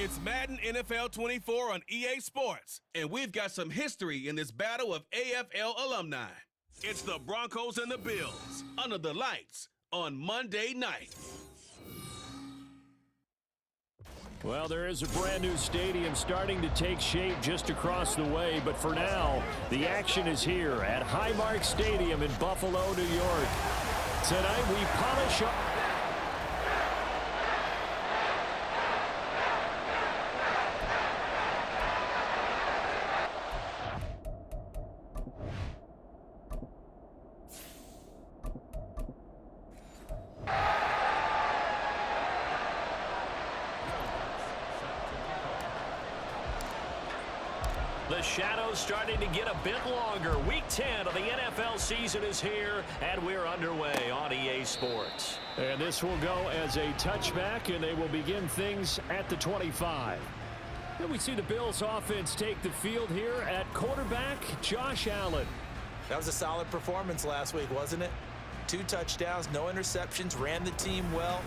It's Madden NFL 24 on EA Sports, and we've got some history in this battle of AFL alumni. It's the Broncos and the Bills under the lights on Monday night. Well, there is a brand new stadium starting to take shape just across the way, but for now, the action is here at Highmark Stadium in Buffalo, New York. Tonight, we polish up. The shadow's starting to get a bit longer. Week 10 of the NFL season is here, and we're underway on EA Sports. And this will go as a touchback, and they will begin things at the 25. And we see the Bills offense take the field here at quarterback, Josh Allen. That was a solid performance last week, wasn't it? 2 touchdowns, no interceptions, ran the team well,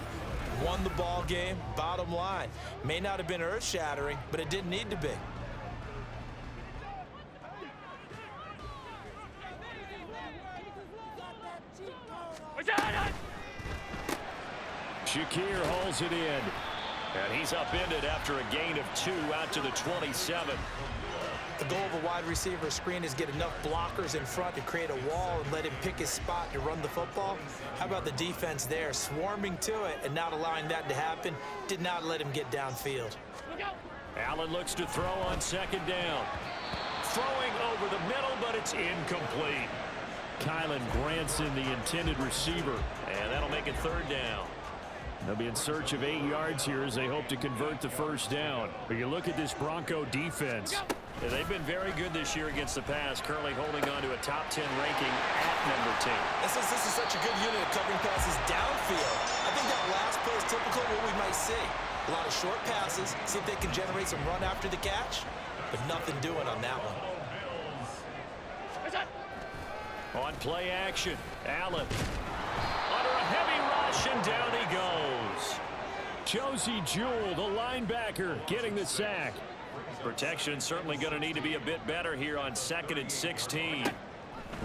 won the ball game. Bottom line, may not have been earth-shattering, but it didn't need to be. Shakir holds it in. And he's upended after a gain of 2 out to the 27. The goal of a wide receiver screen is get enough blockers in front to create a wall and let him pick his spot to run the football. How about the defense there, swarming to it and not allowing that to happen? Did not let him get downfield. Allen looks to throw on second down. Throwing over the middle, but it's incomplete. Kylan Granson, the intended receiver. And that'll make it 3rd down. They'll be in search of 8 yards here as they hope to convert the first down. But you look at this Bronco defense. Yeah, they've been very good this year against the pass, currently holding on to a top 10 ranking at number 10. This is such a good unit of covering passes downfield. I think that last play is typical of what we might see. A lot of short passes, see if they can generate some run after the catch, but nothing doing on that one. On play action, Allen. Under a heavy rush, and down he goes. Josie Jewell, the linebacker, getting the sack. Protection certainly going to need to be a bit better here on 2nd and 16.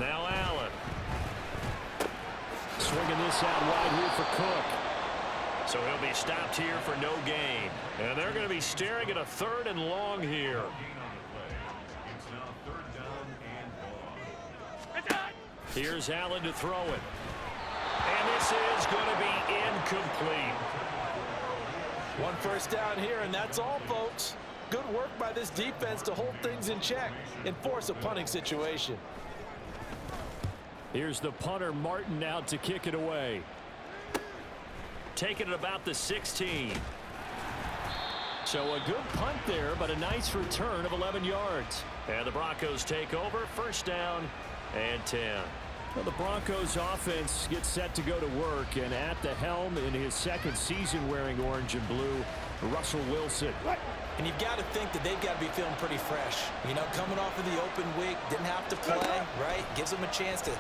Now Allen. Swinging this out wide here for Cook. So he'll be stopped here for no gain. And they're going to be staring at a 3rd and long here. Here's Allen to throw it. And this is going to be incomplete. 1 first down here, and that's all, folks. Good work by this defense to hold things in check and force a punting situation. Here's the punter, Martin, out to kick it away. Taking it about the 16. So a good punt there, but a nice return of 11 yards. And the Broncos take over, 1st down and 10. Well, the Broncos offense gets set to go to work, and at the helm in his 2nd season wearing orange and blue, Russell Wilson. And you've got to think that they've got to be feeling pretty fresh. You know, coming off of the open week, didn't have to play, right? Gives them a chance to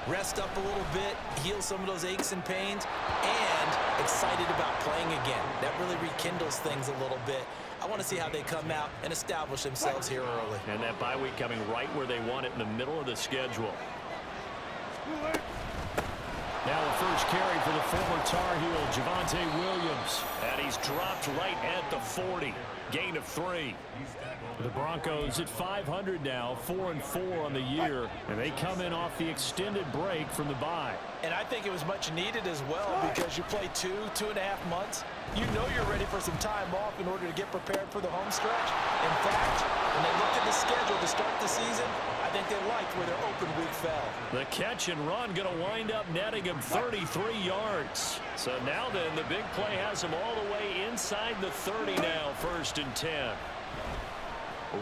rest up a little bit, heal some of those aches and pains, and excited about playing again. That really rekindles things a little bit. I want to see how they come out and establish themselves here early. And that bye week coming right where they want it in the middle of the schedule. Now a first carry for the former Tar Heel, Javonte Williams. And he's dropped right at the 40. Gain of 3. The Broncos at 500 now, 4-4 on the year, and they come in off the extended break from the bye. And I think it was much needed as well because you play 2.5 months. You know you're ready for some time off in order to get prepared for the home stretch. In fact, when they looked at the schedule to start the season, I think they liked where their open week fell. The catch and run going to wind up netting him 33 yards. So now then, the big play has him all the way inside the 30 now, 1st and 10.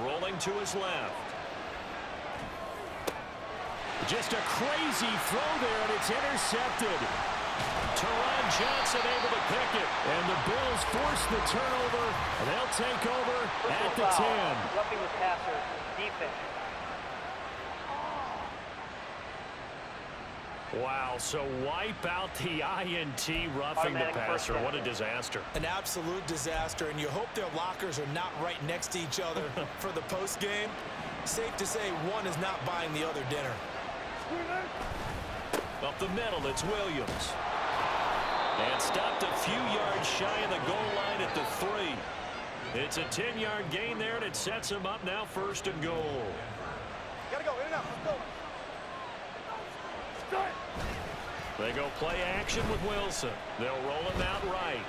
Rolling to his left. Just a crazy throw there, and it's intercepted. Teron Johnson able to pick it. And the Bills force the turnover, and they'll take over at the 10. Roughing the passer, defense. Wow, so wipe out the INT roughing the passer. What a disaster. An absolute disaster, and you hope their lockers are not right next to each other for the post game. Safe to say one is not buying the other dinner. Up the middle, it's Williams. And stopped a few yards shy of the goal line at the 3. It's a 10-yard gain there, and it sets him up now 1st and goal. Gotta go, in and out, let's go. They go play action with Wilson. They'll roll him out right.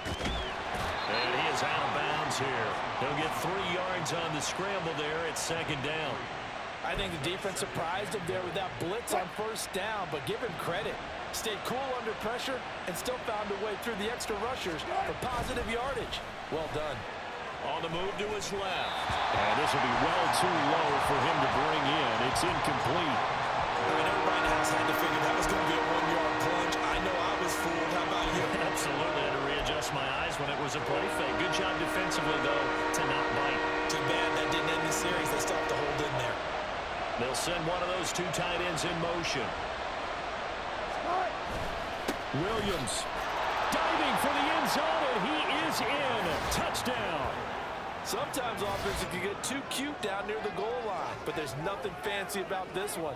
And he is out of bounds here. He'll get 3 yards on the scramble there. It's 2nd down. I think the defense surprised him there with that blitz on 1st down, but give him credit. Stayed cool under pressure and still found a way through the extra rushers for positive yardage. Well done. On the move to his left. And this will be well too low for him to bring in. It's incomplete. I mean, everybody in the house had to figure that was going to be a 1-yard plunge. I know I was fooled. How about you? Absolutely. I had to readjust my eyes when it was a play fake. Good job defensively, though, to not bite. Too bad that didn't end the series. They still have to hold in there. They'll send one of those 2 tight ends in motion. Williams diving for the end zone, and he is in. Touchdown. Sometimes offenses can get too cute down near the goal line, but there's nothing fancy about this one.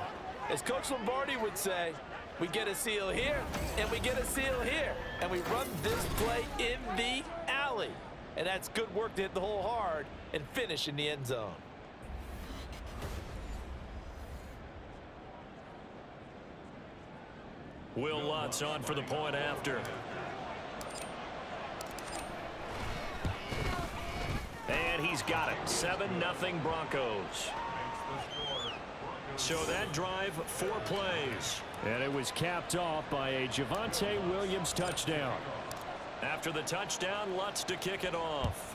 As Coach Lombardi would say, we get a seal here, and we get a seal here, and we run this play in the alley. And that's good work to hit the hole hard and finish in the end zone. Will Lutz on for the point after. And he's got it. 7-0 Broncos. So that drive, 4 plays. And it was capped off by a Javonte Williams touchdown. After the touchdown, Lutz to kick it off.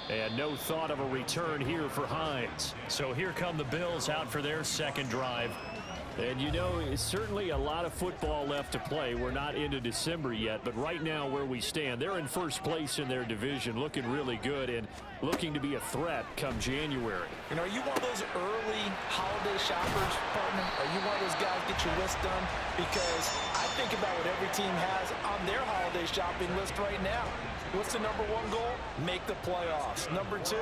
And no thought of a return here for Hines. So here come the Bills out for their 2nd drive. And you know, it's certainly a lot of football left to play. We're not into December yet, but right now where we stand, they're in 1st place in their division, looking really good and looking to be a threat come January. And are you one of those early holiday shoppers, partner? Are you one of those guys get your list done? Because I think about what every team has on their holiday shopping list right now. What's the number 1 goal? Make the playoffs. Number 2,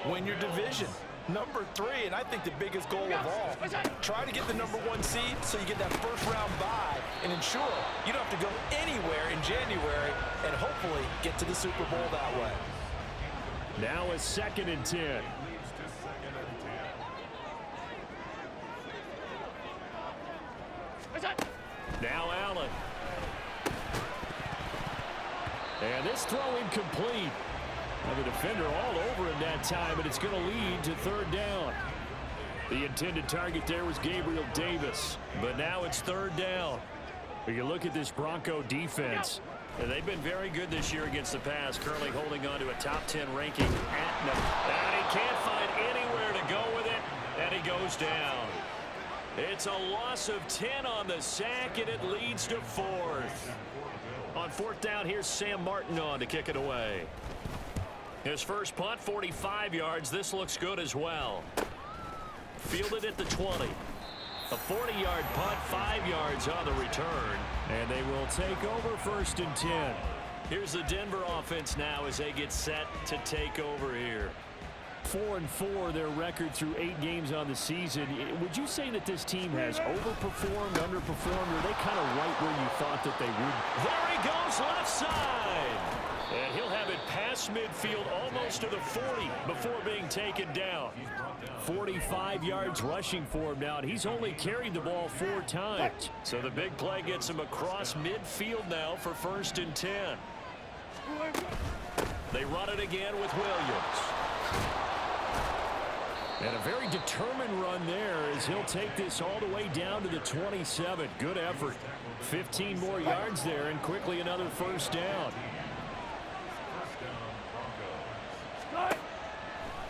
win your division. Number 3, and I think the biggest goal of all, try to get the number 1 seed so you get that 1st round bye and ensure you don't have to go anywhere in January and hopefully get to the Super Bowl that way. Now a 2nd and 10. Now Allen. And this throw incomplete. Now the defender all over him that time, and it's going to lead to 3rd down. The intended target there was Gabriel Davis, but now it's 3rd down. When you look at this Bronco defense, And they've been very good this year against the pass, currently holding on to a top 10 ranking at number. And he can't find anywhere to go with it, and he goes down. It's a loss of 10 on the sack, and it leads to 4th. On 4th down, here's Sam Martin on to kick it away. His first punt, 45 yards. This looks good as well. Fielded at the 20. A 40-yard punt, 5 yards on the return. And they will take over 1st and 10. Here's the Denver offense now as they get set to take over here. 4-4 their record through 8 games on the season. Would you say that this team has overperformed, underperformed, or are they kind of right where you thought that they would? There he goes, left side. And he'll have it past midfield almost to the 40 before being taken down. 45 yards rushing for him now, and he's only carried the ball 4 times. So the big play gets him across midfield now for 1st and 10. They run it again with Williams. And a very determined run there as he'll take this all the way down to the 27. Good effort. 15 more yards there, and quickly another 1st down.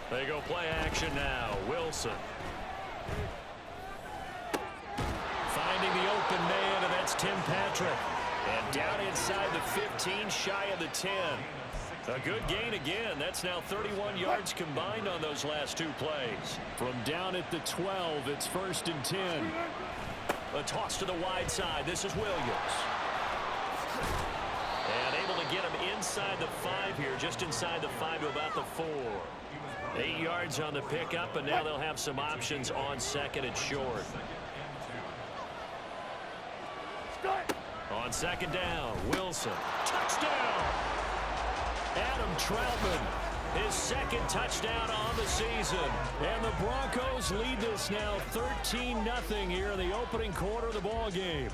They go play action now. Wilson. Finding the open man, and that's Tim Patrick. And down inside the 15, shy of the 10. A good gain again. That's now 31 yards combined on those last 2 plays. From down at the 12, it's 1st and 10. A toss to the wide side. This is Williams. And able to get him inside the 5 here, just inside the 5 to about the 4. 8 yards on the pickup, and now they'll have some options on 2nd and short. On 2nd down, Wilson. Touchdown! Adam Troutman, his 2nd touchdown on the season. And the Broncos lead this now 13-0 here in the opening quarter of the ball game.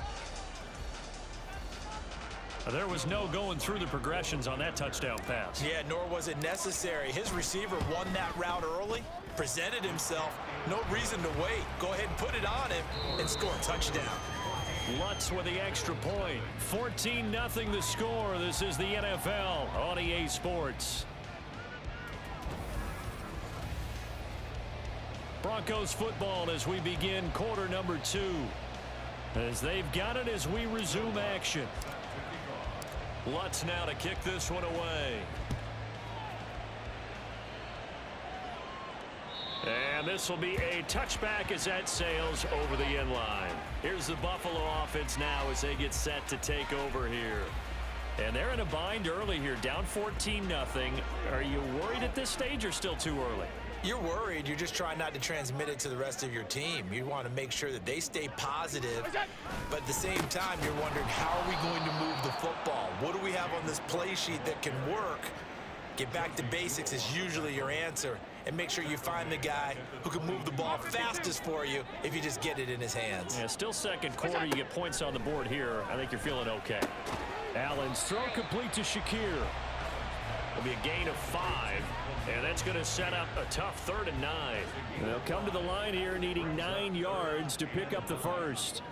There was no going through the progressions on that touchdown pass. Yeah, nor was it necessary. His receiver won that route early, presented himself. No reason to wait. Go ahead and put it on him and score a touchdown. Lutz with the extra point. 14-0 the score. This is the NFL on EA Sports. Broncos football as we begin quarter number 2. As they've got it as we resume action. Lutz now to kick this one away. And this will be a touchback as that sails over the end line. Here's the Buffalo offense now as they get set to take over here. And they're in a bind early here, down 14-0. Are you worried at this stage or still too early? You're worried. You're just trying not to transmit it to the rest of your team. You want to make sure that they stay positive, but at the same time, you're wondering, how are we going to move the football? What do we have on this play sheet that can work? Get back to basics is usually your answer, and make sure you find the guy who can move the ball fastest for you if you just get it in his hands. Yeah, still 2nd quarter. You get points on the board here. I think you're feeling okay. Allen's throw complete to Shakir. It'll be a gain of 5, and that's going to set up a tough 3rd and 9. They'll come to the line here needing 9 yards to pick up the 1st.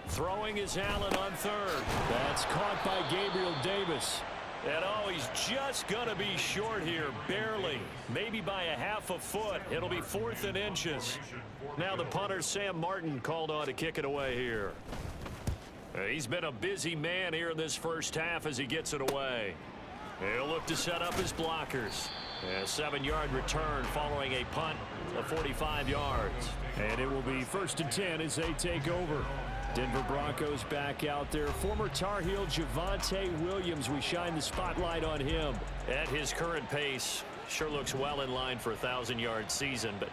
Throwing is Allen on 3rd. That's caught by Gabriel Davis. And oh, he's just going to be short here, barely. Maybe by a half a foot. It'll be 4th and inches. Now the punter, Sam Martin, called on to kick it away here. He's been a busy man here in this first half as he gets it away. He'll look to set up his blockers. A 7-yard return following a punt of 45 yards. And it will be 1st and 10 as they take over. Denver Broncos back out there. Former Tar Heel Javonte Williams, we shine the spotlight on him. At his current pace, sure looks well in line for a 1,000-yard season, but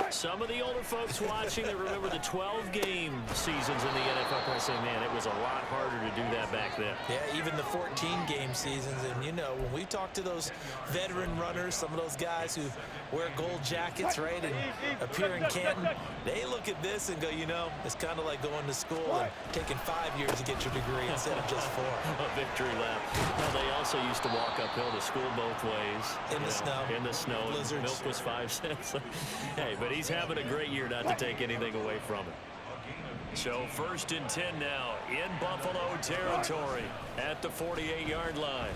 some of the older folks watching that remember the 12-game seasons in the NFL probably say, man, it was a lot harder to do that back then. Yeah, even the 14-game seasons. And, you know, when we talk to those veteran runners, some of those guys who wear gold jackets, right, and appear in Canton, they look at this and go, you know, it's kind of like going to school and taking 5 years to get your degree instead of just 4. A victory lap. Well, they also used to walk uphill to school both ways. In the snow. In the snow. Blizzards. Milk was 5 cents. Hey, but he's having a great year, not to take anything away from him. So 1st and 10 now in Buffalo territory at the 48-yard line.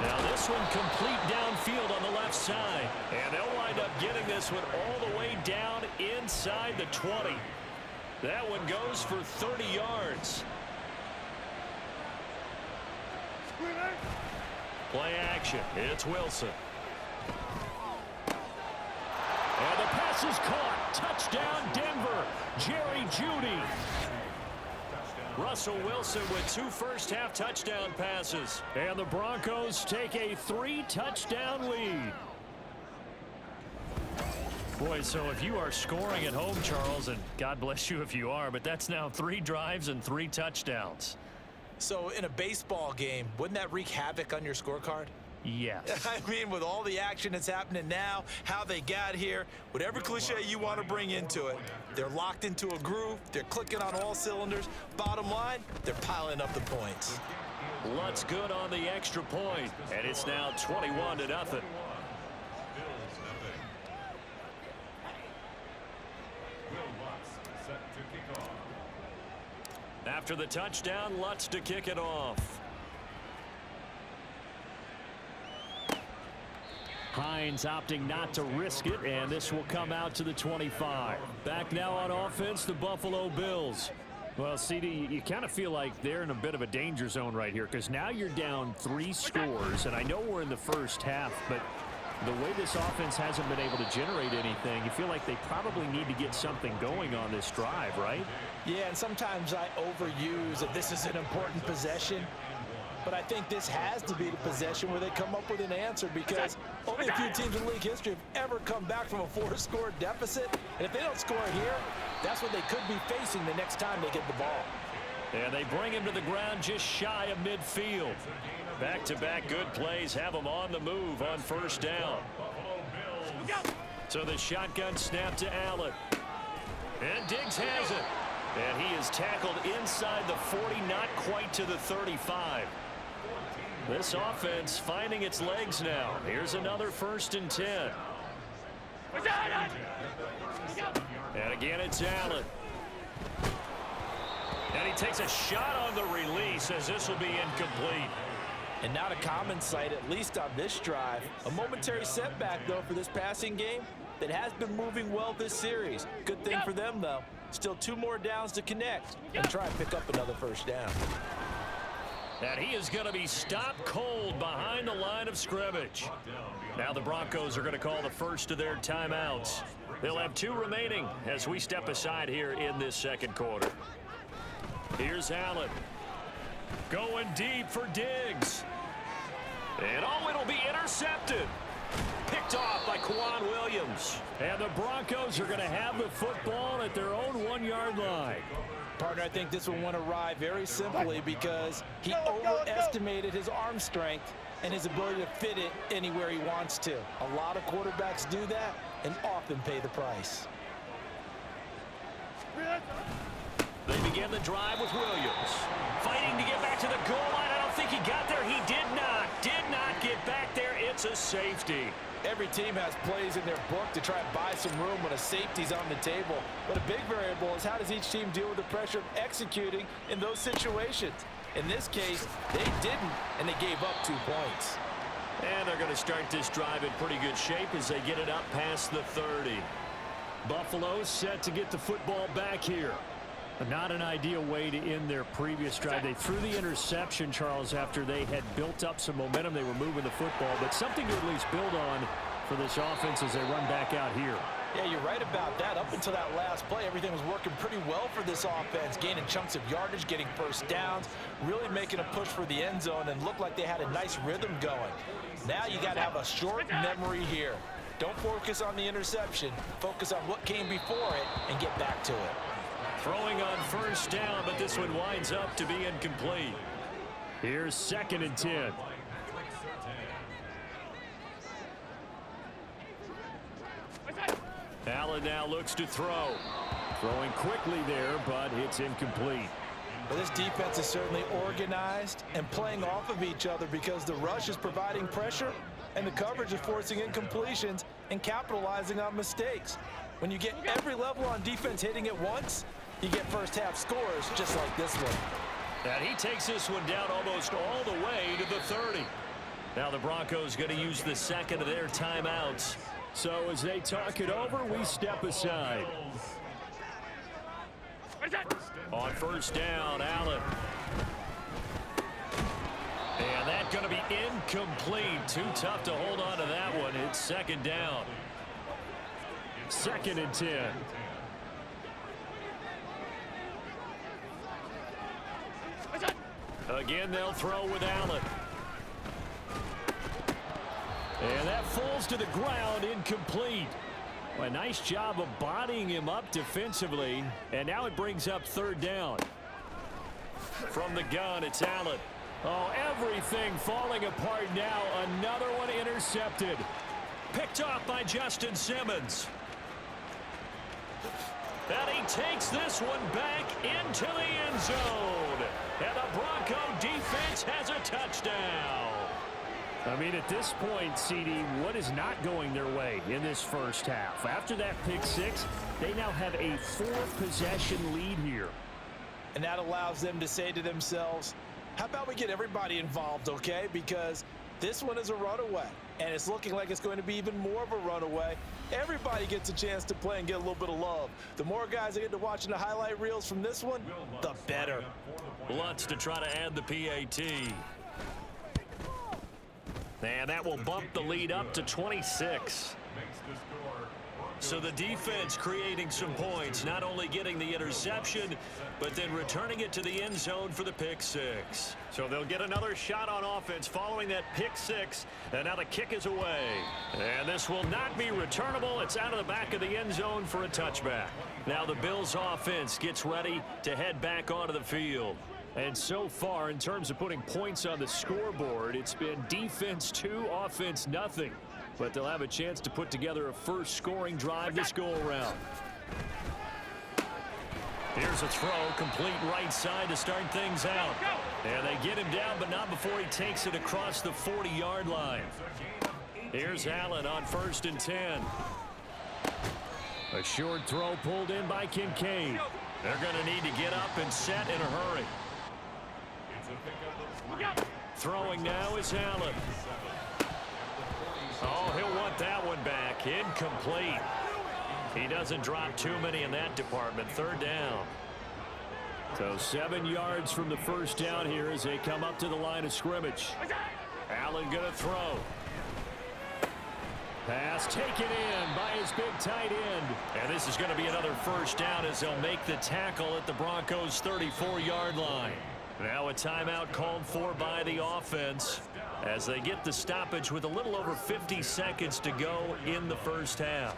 Now this one complete downfield on the left side. And they'll wind up getting this one all the way down inside the 20. That one goes for 30 yards. Play action. It's Wilson. And the pass is caught. Touchdown, Denver. Jerry Jeudy. Russell Wilson with 2 first-half touchdown passes. And the Broncos take a 3-touchdown lead. Boy, so if you are scoring at home, Charles, and God bless you if you are, but that's now 3 drives and 3 touchdowns. So in a baseball game, wouldn't that wreak havoc on your scorecard? Yes. I mean, with all the action that's happening now, how they got here, whatever cliche you want to bring into it, they're locked into a groove, they're clicking on all cylinders. Bottom line, they're piling up the points. Lutz good on the extra point, and it's now 21-0. After the touchdown, Lutz to kick it off. Hines opting not to risk it, and this will come out to the 25. Back now on offense, the Buffalo Bills. Well, CD, you kind of feel like they're in a bit of a danger zone right here because now you're down 3 scores, and I know we're in the first half, but the way this offense hasn't been able to generate anything, you feel like they probably need to get something going on this drive, right? Yeah, and sometimes I overuse that this is an important possession. But I think this has to be the possession where they come up with an answer because only a few teams in league history have ever come back from a 4-score deficit. And if they don't score here, that's what they could be facing the next time they get the ball. And they bring him to the ground just shy of midfield. Back-to-back good plays have him on the move on first down. So the shotgun snap to Allen. And Diggs has it. And he is tackled inside the 40, not quite to the 35. This offense finding its legs now. Here's another 1st and 10. And again, it's Allen. And he takes a shot on the release as this will be incomplete. And not a common sight, at least on this drive. A momentary setback, though, for this passing game that has been moving well this series. Good thing for them, though. Still 2 more downs to connect and try and pick up another 1st down. And he is going to be stopped cold behind the line of scrimmage. Now the Broncos are going to call the first of their timeouts. They'll have 2 remaining as we step aside here in this second quarter. Here's Allen. Going deep for Diggs. And oh, it'll be intercepted. Picked off by Kwan Williams. And the Broncos are going to have the football at their own 1-yard line. Partner, I think this one went awry very simply because he overestimated his arm strength and his ability to fit it anywhere he wants to. A lot of quarterbacks do that and often pay the price. They begin the drive with Williams. Fighting to get back to the goal line. I don't think he got there. He did not. Did not get back there. It's a safety. Every team has plays in their book to try and buy some room when a safety's on the table. But a big variable is how does each team deal with the pressure of executing in those situations. In this case, they didn't, and they gave up 2 points. And they're going to start this drive in pretty good shape as they get it up past the 30. Buffalo set to get the football back here. Not an ideal way to end their previous drive. They threw the interception, Charles, after they had built up some momentum. They were moving the football, but something to at least build on for this offense as they run back out here. Yeah, you're right about that. Up until that last play, everything was working pretty well for this offense, gaining chunks of yardage, getting 1st downs, really making a push for the end zone, and looked like they had a nice rhythm going. Now you got to have a short memory here. Don't focus on the interception. Focus on what came before it and get back to it. Throwing on 1st down, but this one winds up to be incomplete. Here's 2nd and 10. Allen now looks to throw. Throwing quickly there, but it's incomplete. Well, this defense is certainly organized and playing off of each other because the rush is providing pressure and the coverage is forcing incompletions and capitalizing on mistakes. When you get every level on defense hitting at once, you get 1st half scores just like this one. And he takes this one down almost all the way to the 30. Now the Broncos going to use the 2nd of their timeouts. So as they talk it over, we step aside. On 1st down, Allen. And that's going to be incomplete. Too tough to hold on to that one. It's 2nd down. 2nd and 10. Again, they'll throw with Allen. And that falls to the ground, incomplete. A nice job of bodying him up defensively. And now it brings up 3rd down. From the gun, it's Allen. Oh, everything falling apart now. Another one intercepted. Picked off by Justin Simmons. And he takes this one back into the end zone. And the Bronco defense has a touchdown. I mean, at this point, CD, what is not going their way in this first half? After that pick 6, they now have a 4-possession lead here. And that allows them to say to themselves, how about we get everybody involved, okay? Because This one is a runaway, and it's looking like it's going to be even more of a runaway. Everybody gets a chance to play and get a little bit of love. The more guys that get to watching the highlight reels from this one, the better. Lutz to try to add the PAT. And that will bump the lead up to 26. So the defense creating some points, not only getting the interception, but then returning it to the end zone for the pick six. So they'll get another shot on offense following that pick six. And now the kick is away. And this will not be returnable. It's out of the back of the end zone for a touchback. Now the Bills offense gets ready to head back onto the field. And so far, in terms of putting points on the scoreboard, it's been defense 2, offense nothing. But they'll have a chance to put together a first scoring drive this go-around. Here's a throw, complete right side to start things out. And they get him down, but not before he takes it across the 40-yard line. Here's Allen on 1st and 10. A short throw pulled in by Kincaid. They're going to need to get up and set in a hurry. Throwing now is Allen. Oh, he'll want that one back. Incomplete. He doesn't drop too many in that department. 3rd down. So 7 yards from the first down here as they come up to the line of scrimmage. Allen going to throw. Pass taken in by his big tight end. And this is going to be another first down as they'll make the tackle at the Broncos' 34-yard line. Now a timeout called for by the offense as they get the stoppage with a little over 50 seconds to go in the first half.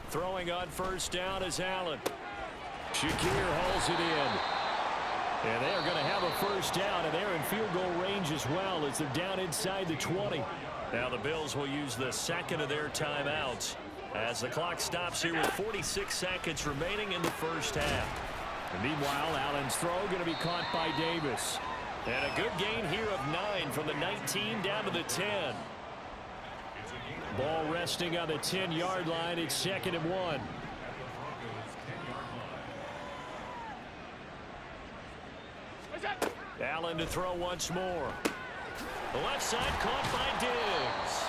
Throwing on 1st down is Allen. Shakir hauls it in. And they are going to have a first down, and they're in field goal range as well as they're down inside the 20. Now the Bills will use the second of their timeouts as the clock stops here with 46 seconds remaining in the first half. And meanwhile, Allen's throw going to be caught by Davis. And a good gain here of 9 from the 19 down to the 10. Ball resting on the 10-yard line. It's 2nd and 1. Allen to throw once more. The left side caught by Diggs.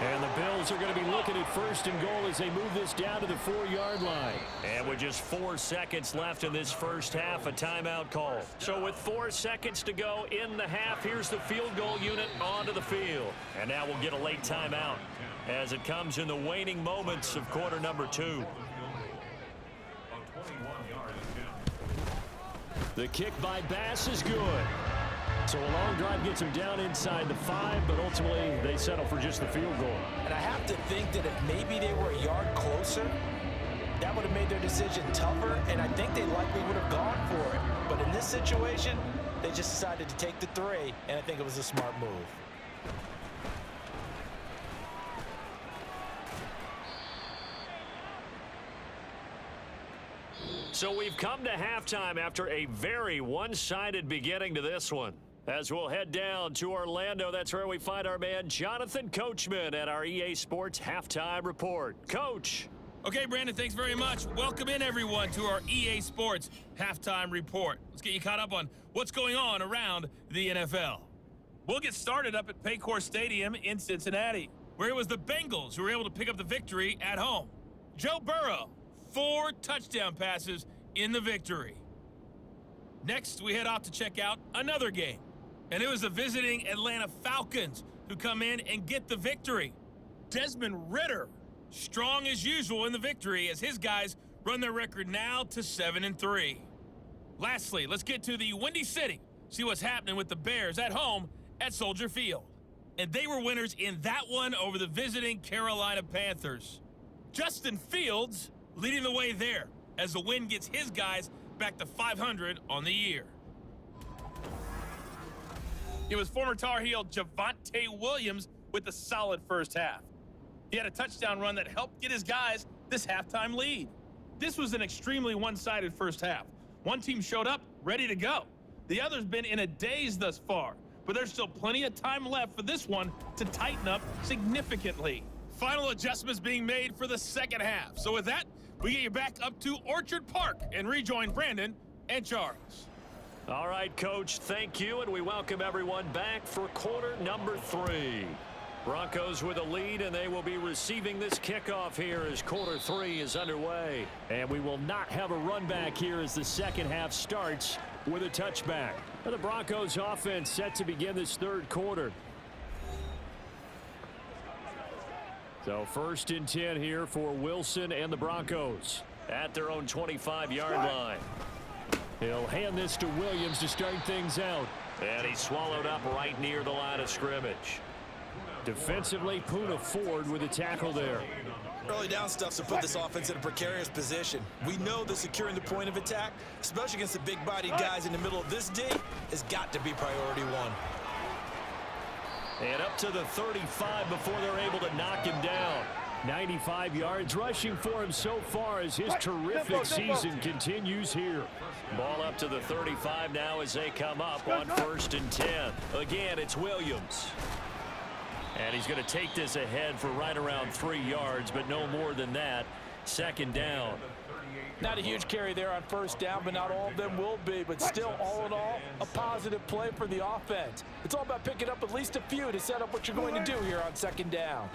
And the Bills are going to be looking at 1st and goal as they move this down to the 4-yard line. And with just 4 seconds left in this first half, a timeout call. So with 4 seconds to go in the half, here's the field goal unit onto the field. And now we'll get a late timeout as it comes in the waning moments of quarter number 2. The kick by Bass is good. So a long drive gets them down inside the 5, but ultimately they settle for just the field goal. And I have to think that if maybe they were a yard closer, that would have made their decision tougher, and I think they likely would have gone for it. But in this situation, they just decided to take the 3, and I think it was a smart move. So we've come to halftime after a very one-sided beginning to this one. As we'll head down to Orlando, that's where we find our man Jonathan Coachman at our EA Sports Halftime Report. Coach. Okay, Brandon, thanks very much. Welcome in, everyone, to our EA Sports Halftime Report. Let's get you caught up on what's going on around the NFL. We'll get started up at Paycor Stadium in Cincinnati, where it was the Bengals who were able to pick up the victory at home. Joe Burrow, 4 touchdown passes in the victory. Next, we head off to check out another game. And it was the visiting Atlanta Falcons who come in and get the victory. Desmond Ridder, strong as usual in the victory as his guys run their record now to 7-3. Lastly, let's get to the Windy City, see what's happening with the Bears at home at Soldier Field. And they were winners in that one over the visiting Carolina Panthers. Justin Fields leading the way there as the win gets his guys back to 500 on the year. It was former Tar Heel Javonte Williams with a solid first half. He had a touchdown run that helped get his guys this halftime lead. This was an extremely one-sided first half. One team showed up ready to go. The other's been in a daze thus far, but there's still plenty of time left for this one to tighten up significantly. Final adjustments being made for the second half. So with that, we get you back up to Orchard Park and rejoin Brandon and Charles. All right, Coach, thank you, and we welcome everyone back for quarter number 3. Broncos with a lead, and they will be receiving this kickoff here as quarter 3 is underway. And we will not have a run back here as the second half starts with a touchback. The Broncos offense set to begin this third quarter. So 1st and 10 here for Wilson and the Broncos. At their own 25-yard line. He'll hand this to Williams to start things out. And he's swallowed up right near the line of scrimmage. Defensively, Poona Ford with a tackle there. Early down stuff to put this offense in a precarious position. We know that securing the point of attack, especially against the big-bodied guys in the middle of this D, has got to be priority 1. And up to the 35 before they're able to knock him down. 95 yards rushing for him so far as his terrific season continues here. Ball up to the 35 now as they come up on 1st and 10. Again, it's Williams. And he's going to take this ahead for right around 3 yards, but no more than that. 2nd down. Not a huge carry there on 1st down, but not all of them will be. But still, all in all, a positive play for the offense. It's all about picking up at least a few to set up what you're going to do here on 2nd down.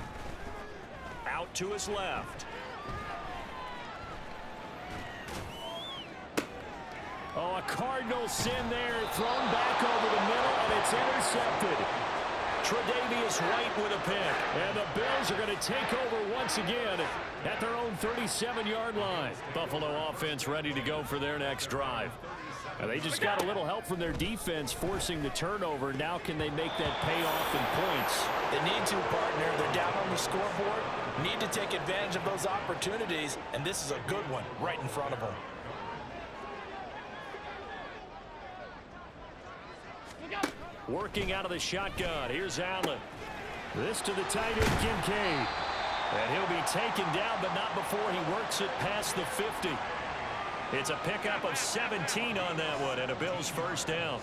Out to his left. Oh, a Cardinal sin there, thrown back over the middle, and it's intercepted. Tre'Davious White with a pick. And the Bills are going to take over once again at their own 37-yard line. Buffalo offense ready to go for their next drive. They just got a little help from their defense forcing the turnover. Now can they make that pay off in points? They need to, partner. They're down on the scoreboard. Need to take advantage of those opportunities, and this is a good one right in front of them. Working out of the shotgun. Here's Allen. This to the tight end, Kincaid. And he'll be taken down, but not before he works it past the 50. It's a pickup of 17 on that one, and a Bills 1st down.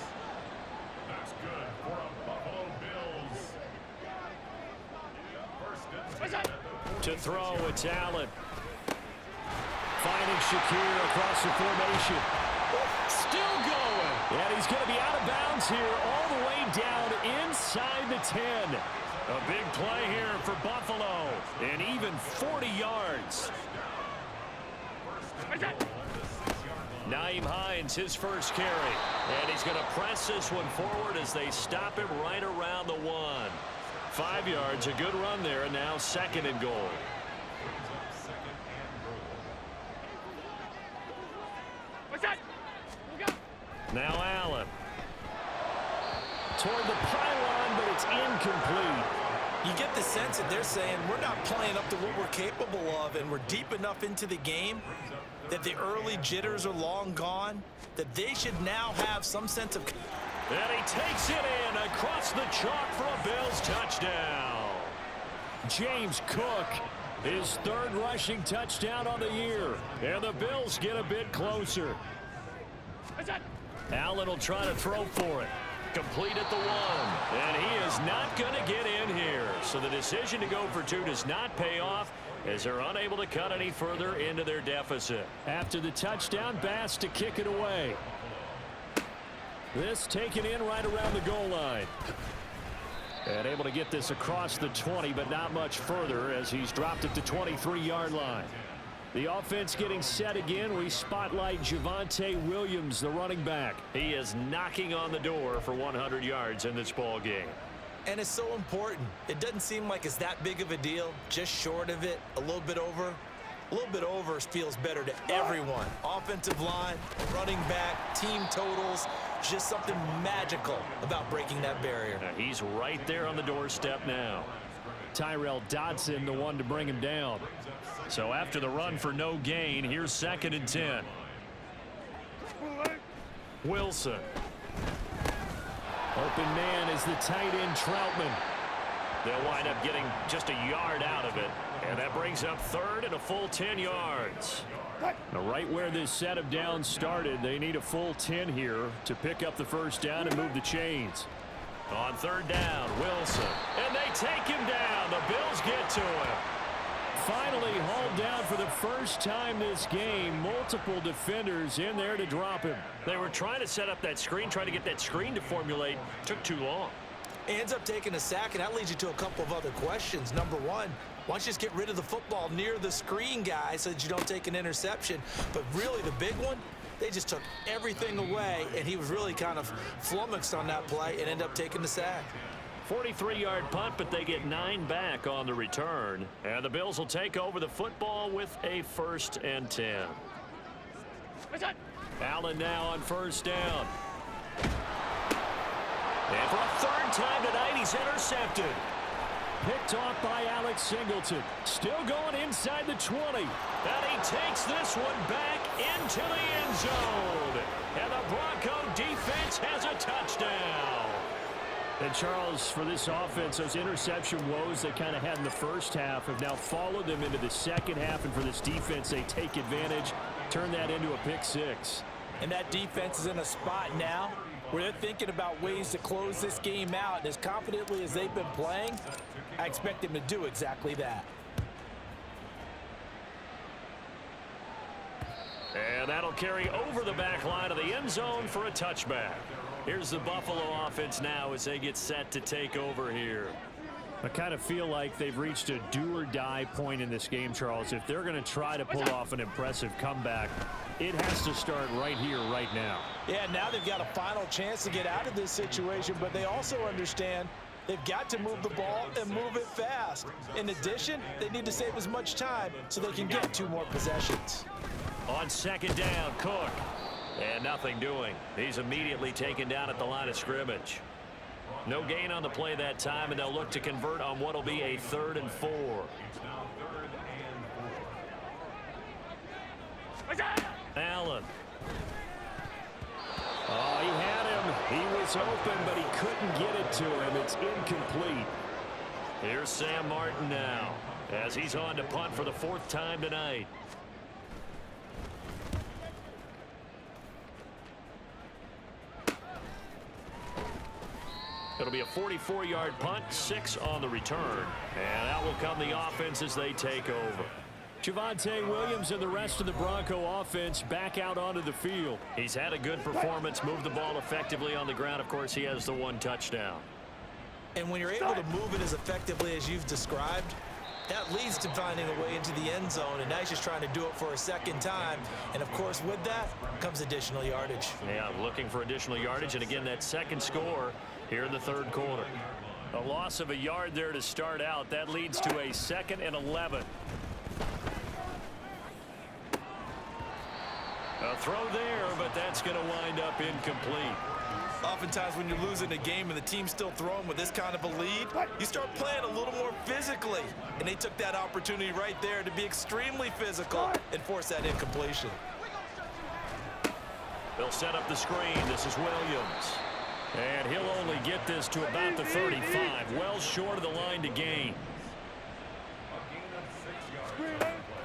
That's good for a Buffalo Bills. To throw, it's Allen. Finding Shakir across the formation. Still going. And he's going to be out of bounds here all the way down inside the 10. A big play here for Buffalo. And even 40 yards. Nyheim Hines, his first carry. And he's going to press this one forward as they stop him right around the 1. 5 yards, a good run there, and now 2nd and goal. Now Allen. Toward the pylon, but it's incomplete. You get the sense that they're saying we're not playing up to what we're capable of, and we're deep enough into the game that the early jitters are long gone, that they should now have some sense of... And he takes it in across the chalk for a Bills touchdown. James Cook, his 3rd rushing touchdown on the year. And the Bills get a bit closer. Allen will try to throw for it. Complete at the 1. And he is not going to get in here. So the decision to go for 2 does not pay off as they're unable to cut any further into their deficit. After the touchdown, Bass to kick it away. This taken in right around the goal line. And able to get this across the 20, but not much further as he's dropped it to 23-yard line. The offense getting set again. We spotlight Javonte Williams, the running back. He is knocking on the door for 100 yards in this ball game. And it's so important. It doesn't seem like it's that big of a deal. Just short of it, a little bit over. A little bit over feels better to everyone. Offensive line, running back, team totals. Just something magical about breaking that barrier. He's right there on the doorstep now. Tyrell Dodson, the one to bring him down. So after the run for no gain, here's 2nd and 10. Wilson. Open man is the tight end Troutman. They'll wind up getting just a yard out of it. And that brings up 3rd and a full 10 yards. Now, right where this set of downs started, they need a full 10 here to pick up the 1st down and move the chains. On 3rd down, Wilson. And they take him down. The Bills get to him. Finally hauled down for the first time this game. Multiple defenders in there to drop him. They were trying to set up that screen, trying to get that screen to formulate. Took too long. Ends up taking a sack, and that leads you to a couple of other questions. Number one, why don't you just get rid of the football near the screen guy so that you don't take an interception? But really the big one, they just took everything away, and he was really kind of flummoxed on that play and ended up taking the sack. 43-yard punt, but they get 9 back on the return. And the Bills will take over the football with a 1st and 10. Allen now on 1st down. And for a 3rd time tonight, he's intercepted. Picked off by Alex Singleton. Still going inside the 20. And he takes this one back into the end zone. And the Bronco defense has a touchdown. And Charles, for this offense, those interception woes they kind of had in the first half have now followed them into the second half. And for this defense, they take advantage, turn that into a pick 6. And that defense is in a spot now where they're thinking about ways to close this game out. And as confidently as they've been playing, I expect them to do exactly that. And that'll carry over the back line of the end zone for a touchback. Here's the Buffalo offense now as they get set to take over here. I kind of feel like they've reached a do-or-die point in this game, Charles. If they're going to try to pull off an impressive comeback, it has to start right here, right now. Yeah, now they've got a final chance to get out of this situation, but they also understand they've got to move the ball and move it fast. In addition, they need to save as much time so they can get 2 more possessions. On 2nd down, Cook. And nothing doing. He's immediately taken down at the line of scrimmage. No gain on the play that time, and they'll look to convert on what will be a 3rd and 4. Allen. Oh, he had him. He was open, but he couldn't get it to him. It's incomplete. Here's Sam Martin now as he's on to punt for the 4th time tonight. It'll be a 44-yard punt, 6 on the return. And out will come the offense as they take over. Javonte Williams and the rest of the Bronco offense back out onto the field. He's had a good performance, moved the ball effectively on the ground. Of course, he has the 1 touchdown. And when you're able to move it as effectively as you've described, that leads to finding a way into the end zone, and now he's just trying to do it for a 2nd time. And, of course, with that comes additional yardage. Yeah, looking for additional yardage, and again, that 2nd score here in the 3rd quarter. A loss of a yard there to start out. That leads to a 2nd and 11. A throw there, but that's going to wind up incomplete. Oftentimes when you're losing a game and the team's still throwing with this kind of a lead, you start playing a little more physically. And they took that opportunity right there to be extremely physical and force that incompletion. They'll set up the screen. This is Williams. And he'll only get this to about the 35, well short of the line to gain.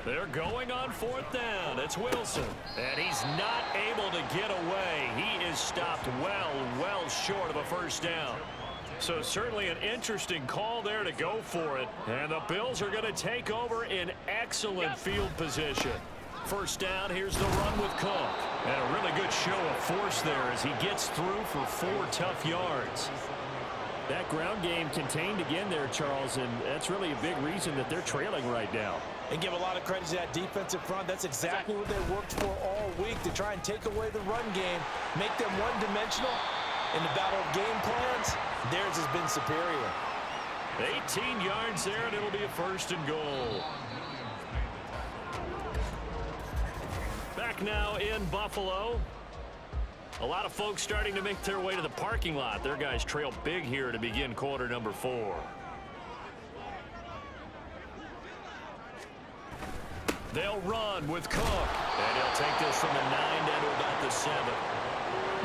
They're going on 4th down. It's Wilson. And he's not able to get away. He is stopped well short of a 1st down. So certainly an interesting call there to go for it. And the Bills are going to take over in excellent field position. 1st down, here's the run with Cook. And a really good show of force there as he gets through for 4 tough yards. That ground game contained again there, Charles, and that's really a big reason that they're trailing right now. And give a lot of credit to that defensive front. That's exactly what they worked for all week, to try and take away the run game, make them one-dimensional. In the battle of game plans, theirs has been superior. 18 yards there, and it'll be a 1st and goal. Back now in Buffalo. A lot of folks starting to make their way to the parking lot. Their guys trail big here to begin quarter number 4. They'll run with Cook. And he'll take this from the 9 down to about the 7.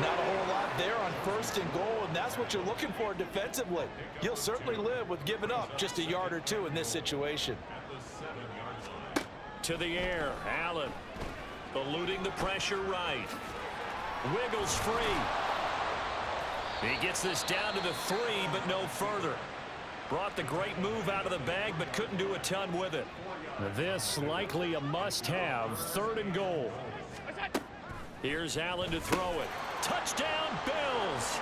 Not a whole lot there on 1st and goal, and that's what you're looking for defensively. You'll certainly live with giving up just a yard or 2 in this situation. To the air, Allen. Eluding the pressure right. Wiggles free. He gets this down to the 3, but no further. Brought the great move out of the bag, but couldn't do a ton with it. This likely a must-have. 3rd and goal. Here's Allen to throw it. Touchdown, Bills!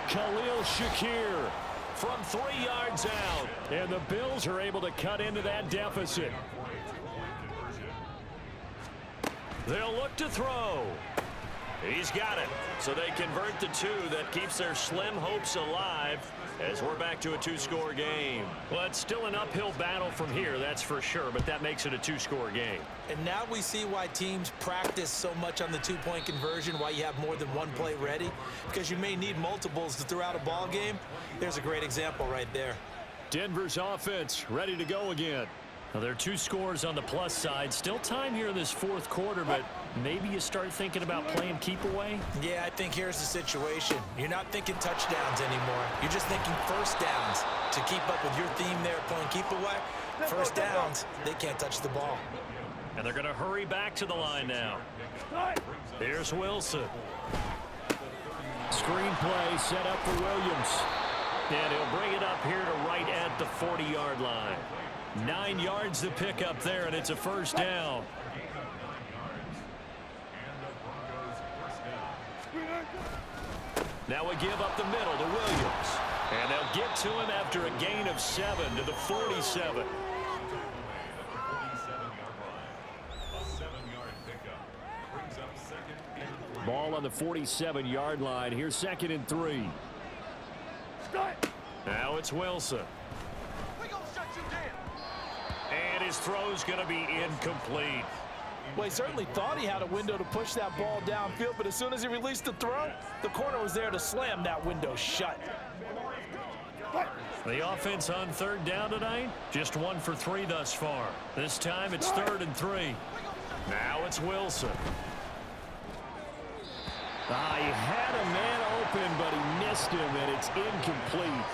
Khalil Shakir. From 3 yards out. And the Bills are able to cut into that deficit. They'll look to throw. He's got it. So they convert the 2. That keeps their slim hopes alive as we're back to a 2-score game. Well, it's still an uphill battle from here, that's for sure, but that makes it a 2-score game. And now we see why teams practice so much on the 2-point conversion, why you have more than one play ready, because you may need multiples to throw out a ball game. There's a great example right there. Denver's offense ready to go again. Now, there are 2 scores on the plus side. Still time here in this 4th quarter, but maybe you start thinking about playing keep away? Yeah, I think here's the situation. You're not thinking touchdowns anymore. You're just thinking first downs. To keep up with your theme there, playing keep away, first downs, they can't touch the ball. And they're going to hurry back to the line now. Here's Wilson. Screen play set up for Williams. And he'll bring it up here to right at the 40-yard line. 9 yards to pick up there, and it's a first down. Now we give up the middle to Williams. And they'll get to him after a gain of 7 to the 47. Ball on the 47-yard line. Here's 2nd and 3. Now it's Wilson. And his throw's going to be incomplete. Well, he certainly thought he had a window to push that ball downfield, but as soon as he released the throw, the corner was there to slam that window shut. The offense on 3rd down tonight, just 1 for 3 thus far. This time it's 3rd and 3. Now it's Wilson. He had a man open, but he missed him, and it's incomplete.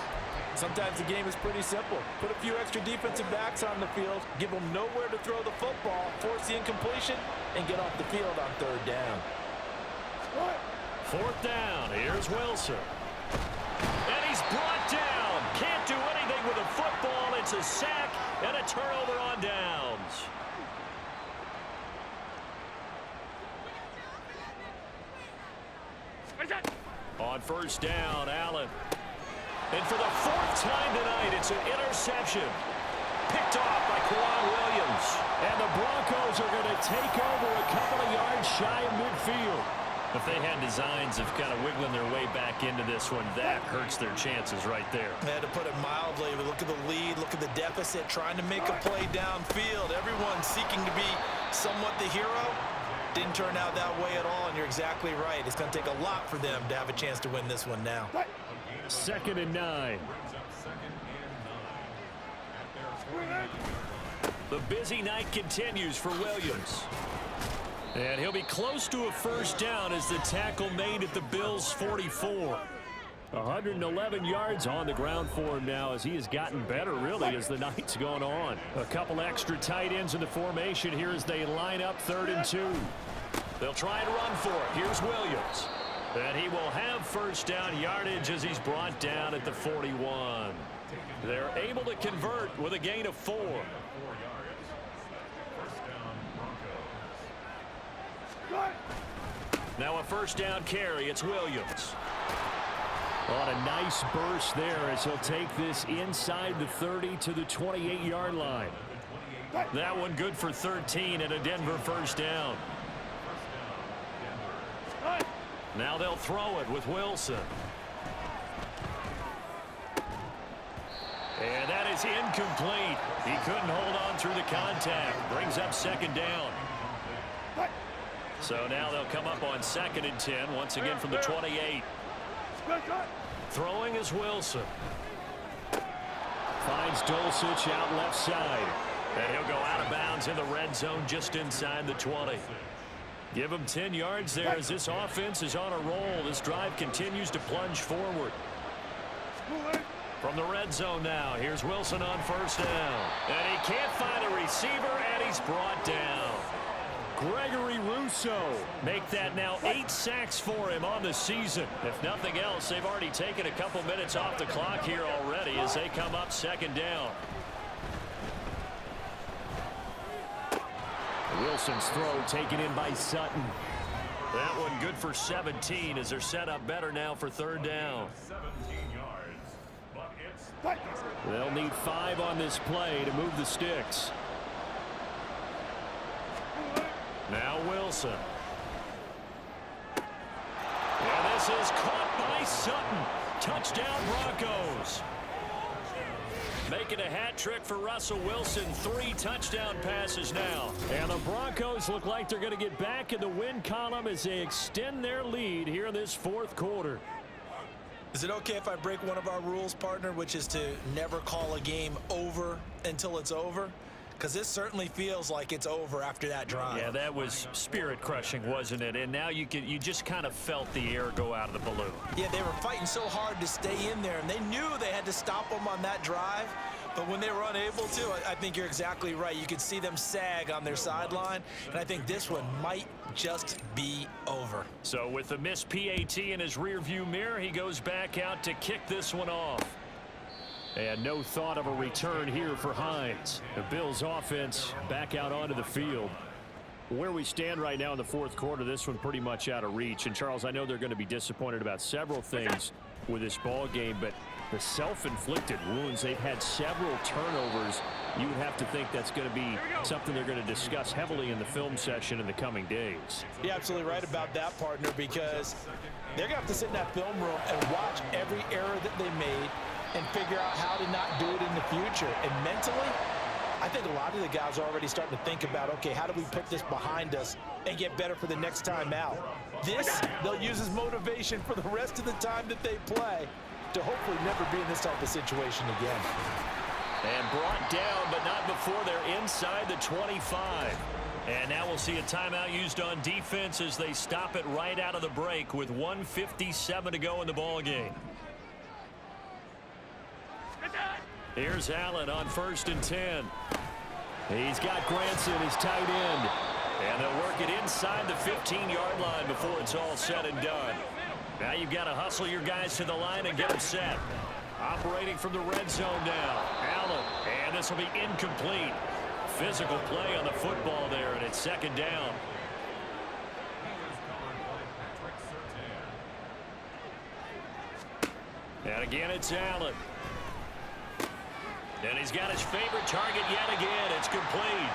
Sometimes the game is pretty simple. Put a few extra defensive backs on the field, give them nowhere to throw the football, force the incompletion, and get off the field on 3rd down. 4th down. Here's Wilson. And he's brought down. Can't do anything with a football. It's a sack and a turnover on downs. On 1st down, Allen. And for the 4th time tonight, it's an interception. Picked off by Kwan Williams. And the Broncos are going to take over a couple of yards shy of midfield. If they had designs of kind of wiggling their way back into this one, that hurts their chances right there. Yeah, to put it mildly, look at the lead, look at the deficit, trying to make a play downfield. Everyone seeking to be somewhat the hero. Didn't turn out that way at all, and you're exactly right. It's going to take a lot for them to have a chance to win this one now. 2nd and 9. The busy night continues for Williams. And he'll be close to a first down as the tackle made at the Bills' 44. 111 yards on the ground for him now as he has gotten better, really, as the night's gone on. A couple extra tight ends in the formation here as they line up 3rd and 2. They'll try and run for it. Here's Williams. And he will have first down yardage as he's brought down at the 41. They're able to convert with a gain of 4. Now a first down carry. It's Williams. On a nice burst there as he'll take this inside the 30 to the 28-yard line. That one good for 13 and a Denver first down. Now they'll throw it with Wilson. And that is incomplete. He couldn't hold on through the contact. Brings up 2nd down. So now they'll come up on 2nd and 10, once again from the 28. Throwing is Wilson. Finds Dulcich out left side. And he'll go out of bounds in the red zone just inside the 20. Give him 10 yards there as this offense is on a roll. This drive continues to plunge forward. From the red zone now, here's Wilson on first down. And he can't find a receiver, and he's brought down. Gregory Rousseau. Make that now 8 sacks for him on the season. If nothing else, they've already taken a couple minutes off the clock here already as they come up second down. Wilson's throw taken in by Sutton. That one good for 17 as they're set up better now for third down. 17 yards, but it's They'll need 5 on this play to move the sticks. Now Wilson. And this is caught by Sutton. Touchdown Broncos. Making a hat trick for Russell Wilson. 3 touchdown passes now. And the Broncos look like they're going to get back in the win column as they extend their lead here in this fourth quarter. Is it okay if I break one of our rules, partner, which is to never call a game over until it's over? Because this certainly feels like it's over after that drive. Yeah, that was spirit-crushing, wasn't it? And now you just kind of felt the air go out of the balloon. Yeah, they were fighting so hard to stay in there, and they knew they had to stop them on that drive. But when they were unable to, I think you're exactly right. You could see them sag on their sideline, and I think this one might just be over. So with the missed PAT in his rearview mirror, he goes back out to kick this one off. And no thought of a return here for Hines. The Bills offense back out onto the field. Where we stand right now in the fourth quarter, this one pretty much out of reach. And Charles, I know they're going to be disappointed about several things with this ball game, but the self-inflicted wounds, they've had several turnovers. You would have to think that's going to be something they're going to discuss heavily in the film session in the coming days. You're absolutely right about that, partner, because they're going to have to sit in that film room and watch every error that they made and figure out how to not do it in the future. And mentally, I think a lot of the guys are already starting to think about, okay, how do we put this behind us and get better for the next time out? This, they'll use as motivation for the rest of the time that they play to hopefully never be in this type of situation again. And brought down, but not before they're inside the 25. And now we'll see a timeout used on defense as they stop it right out of the break with 1:57 to go in the ball game. Here's Allen on 1st and 10. He's got Granson, his tight end. And they'll work it inside the 15-yard line before it's all said and done. Now you've got to hustle your guys to the line and get them set. Operating from the red zone now. Allen, and this will be incomplete. Physical play on the football there, and it's second down. And again, it's Allen. And he's got his favorite target yet again. It's complete.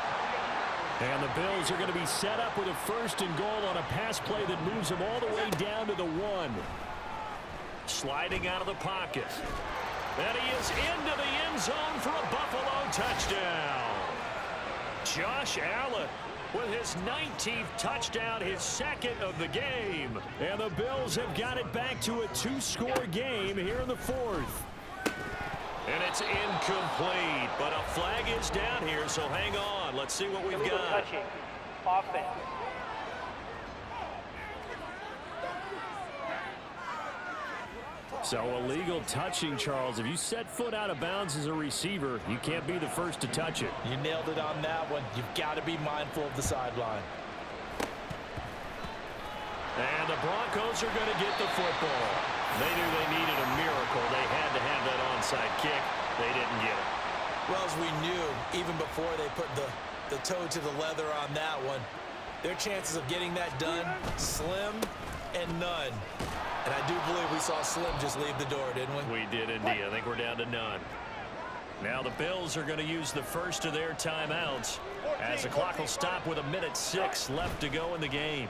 And the Bills are going to be set up with a 1st and goal on a pass play that moves them all the way down to the 1. Sliding out of the pocket. And he is into the end zone for a Buffalo touchdown. Josh Allen with his 19th touchdown, his 2nd of the game. And the Bills have got it back to a 2-score game here in the 4th. And it's incomplete, but a flag is down here, so hang on. Let's see what we've got. Touching. Offense. So illegal touching, Charles. If you set foot out of bounds as a receiver, you can't be the first to touch it. You nailed it on that one. You've got to be mindful of the sideline. And the Broncos are going to get the football. They knew they needed a miracle. They had to have that onside kick. They didn't get it. Well, as we knew, even before they put the toe to the leather on that one, their chances of getting that done, slim and none. And I do believe we saw Slim just leave the door, didn't we? We did indeed. I think we're down to none. Now the Bills are going to use the first of their timeouts as the clock will stop with 1:06 left to go in the game.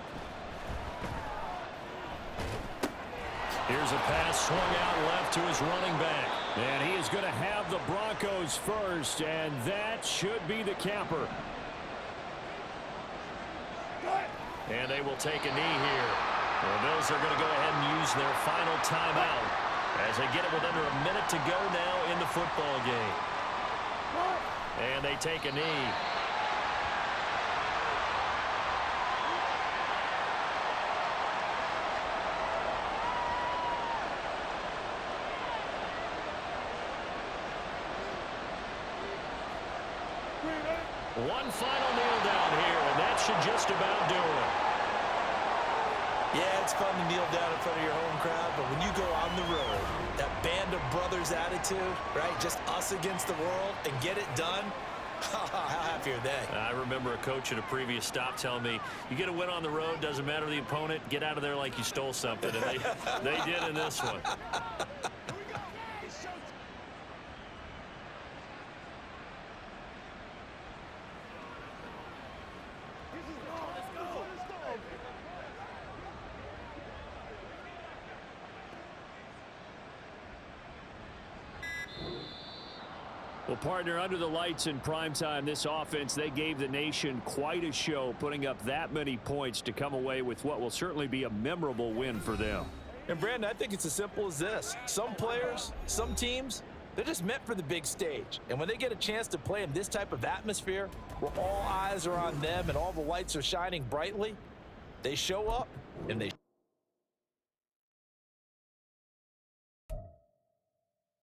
Here's a pass swung out left to his running back. And he is going to have the Broncos first, and that should be the capper. And they will take a knee here. The Bills are going to go ahead and use their final timeout as they get it with under a minute to go now in the football game. And they take a knee. One final kneel down here, and that should just about do it. Yeah, it's fun to kneel down in front of your home crowd, but when you go on the road, that band of brothers attitude, right? Just us against the world and get it done. How happy are they? I remember a coach at a previous stop telling me, you get a win on the road, doesn't matter the opponent, get out of there like you stole something. And they did in this one. Well, partner, under the lights in primetime, this offense, they gave the nation quite a show, putting up that many points to come away with what will certainly be a memorable win for them. And, Brandon, I think it's as simple as this. Some players, some teams, they're just meant for the big stage. And when they get a chance to play in this type of atmosphere, where all eyes are on them and all the lights are shining brightly, they show up and they